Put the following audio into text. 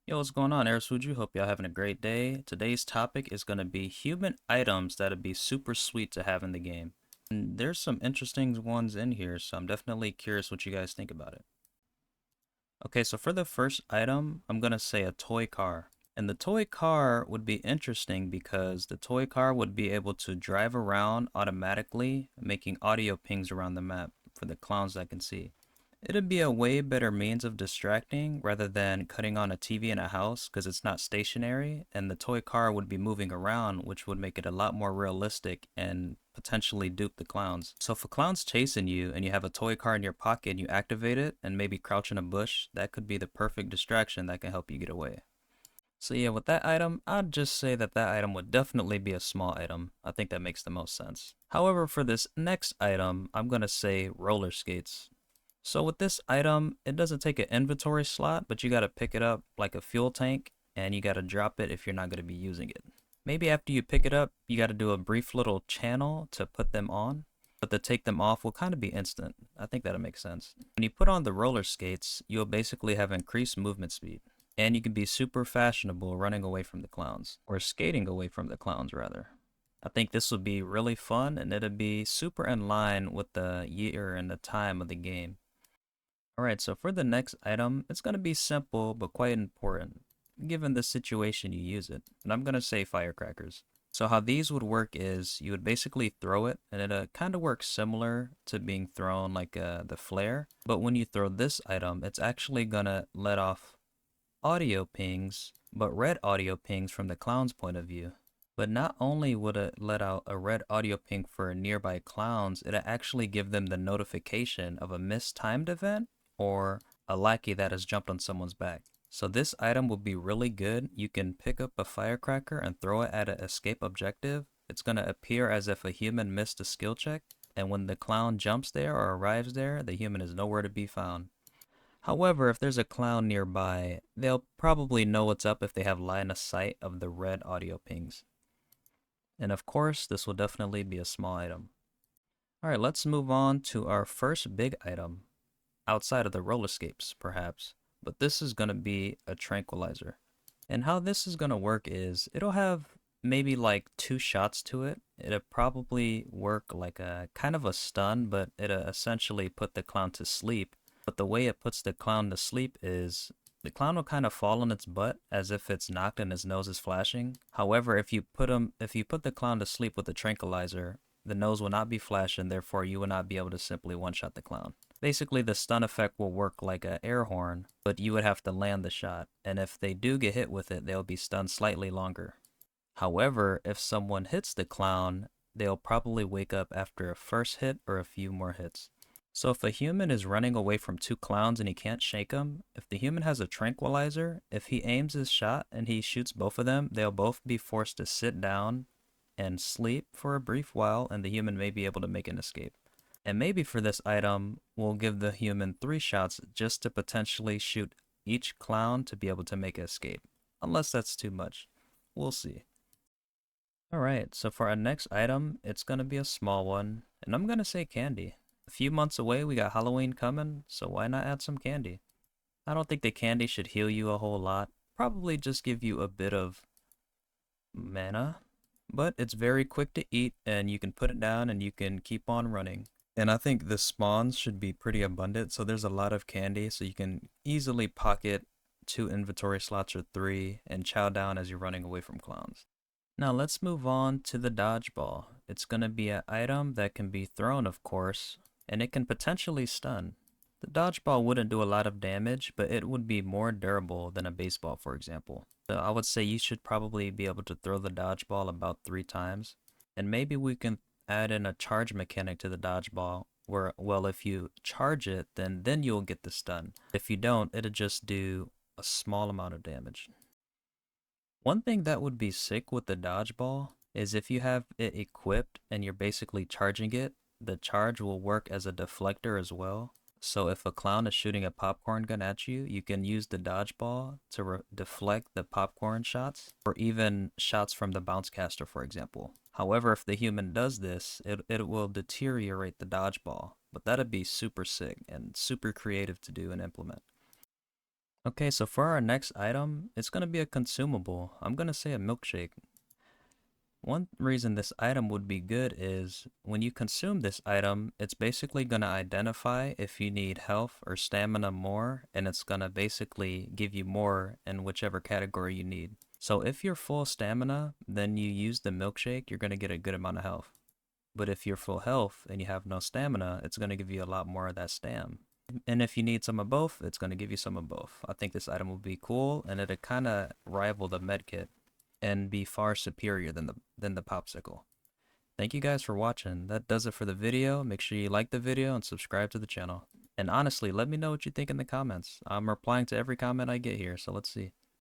Yo, what's going on, Airsuju? Hope y'all having a great day. Today's topic is going to be human items that'd be super sweet to have in the game. And there's some interesting ones in here, so I'm definitely curious what you guys think about it. Okay, so for the first item, I'm going to say a toy car. And the toy car would be interesting because the toy car would be able to drive around automatically, making audio pings around the map for the clowns that can see. It'd be a way better means of distracting rather than cutting on a TV in a house because it's not stationary, and the toy car would be moving around, which would make it a lot more realistic and potentially dupe the clowns. So if a clown's chasing you and you have a toy car in your pocket and you activate it and maybe crouch in a bush, that could be the perfect distraction that can help you get away. So yeah, with that item, I'd just say that that item would definitely be a small item. I think that makes the most sense. However, for this next item, I'm gonna say roller skates. So with this item, it doesn't take an inventory slot, but you gotta pick it up like a fuel tank and you gotta drop it if you're not gonna be using it. Maybe after you pick it up, you gotta do a brief little channel to put them on, but to take them off will kind of be instant. I think that'll make sense. When you put on the roller skates, you'll basically have increased movement speed. And you can be super fashionable running away from the clowns, or skating away from the clowns rather. I think this would be really fun and it'd be super in line with the year and the time of the game. Alright, so for the next item, it's going to be simple but quite important, given the situation you use it. And I'm going to say firecrackers. So how these would work is you would basically throw it, and it kind of works similar to being thrown like the flare. But when you throw this item, it's actually going to let off audio pings, but red audio pings from the clown's point of view. But not only would it let out a red audio ping for nearby clowns, it'll actually give them the notification of a mistimed event or a lackey that has jumped on someone's back. So this item will be really good. You can pick up a firecracker and throw it at an escape objective. It's going to appear as if a human missed a skill check, and when the clown jumps there or arrives there, the human is nowhere to be found. However, if there's a clown nearby, they'll probably know what's up if they have line of sight of the red audio pings. And of course, this will definitely be a small item. Alright, let's move on to our first big item, outside of the roller skates, perhaps. But this is going to be a tranquilizer. And how this is going to work is it'll have maybe like two shots to it. It'll probably work like a kind of a stun, but it'll essentially put the clown to sleep. But the way it puts the clown to sleep is the clown will kind of fall on its butt as if it's knocked and his nose is flashing. However, if you put the clown to sleep with a tranquilizer, the nose will not be flashing, therefore you will not be able to simply one-shot the clown. Basically, the stun effect will work like an air horn, but you would have to land the shot, and if they do get hit with it, they'll be stunned slightly longer. However, if someone hits the clown, they'll probably wake up after a first hit or a few more hits. So if a human is running away from two clowns and he can't shake them, if the human has a tranquilizer, if he aims his shot and he shoots both of them, they'll both be forced to sit down and sleep for a brief while, and the human may be able to make an escape. And maybe for this item, we'll give the human 3 shots just to potentially shoot each clown to be able to make an escape. Unless that's too much. We'll see. Alright, so for our next item, it's gonna be a small one, and I'm gonna say candy. A few months away, we got Halloween coming, so why not add some candy? I don't think the candy should heal you a whole lot. Probably just give you a bit of mana, but it's very quick to eat and you can put it down and you can keep on running. And I think the spawns should be pretty abundant, so there's a lot of candy, so you can easily pocket 2 inventory slots or 3 and chow down as you're running away from clowns. Now let's move on to the dodgeball. It's going to be an item that can be thrown, of course, and it can potentially stun. The dodgeball wouldn't do a lot of damage, but it would be more durable than a baseball, for example. So I would say you should probably be able to throw the dodgeball about 3 times. And maybe we can add in a charge mechanic to the dodgeball where, well, if you charge it, then you'll get the stun. If you don't, it'll just do a small amount of damage. One thing that would be sick with the dodgeball is if you have it equipped and you're basically charging it, the charge will work as a deflector as well. So if a clown is shooting a popcorn gun at you, you can use the dodgeball to deflect the popcorn shots or even shots from the bounce caster, for example. However, if the human does this, it will deteriorate the dodgeball, but that'd be super sick and super creative to do and implement. Okay, so for our next item, it's going to be a consumable. I'm going to say a milkshake. One reason this item would be good is when you consume this item, it's basically going to identify if you need health or stamina more, and it's going to basically give you more in whichever category you need. So if you're full stamina, then you use the milkshake, you're going to get a good amount of health. But if you're full health and you have no stamina, it's going to give you a lot more of that stam. And if you need some of both, it's going to give you some of both. I think this item will be cool, and it'll kind of rival the medkit and be far superior than the popsicle. Thank you guys for watching. That does it for the video. Make sure you like the video and subscribe to the channel. And honestly, let me know what you think in the comments. I'm replying to every comment I get here, so let's see.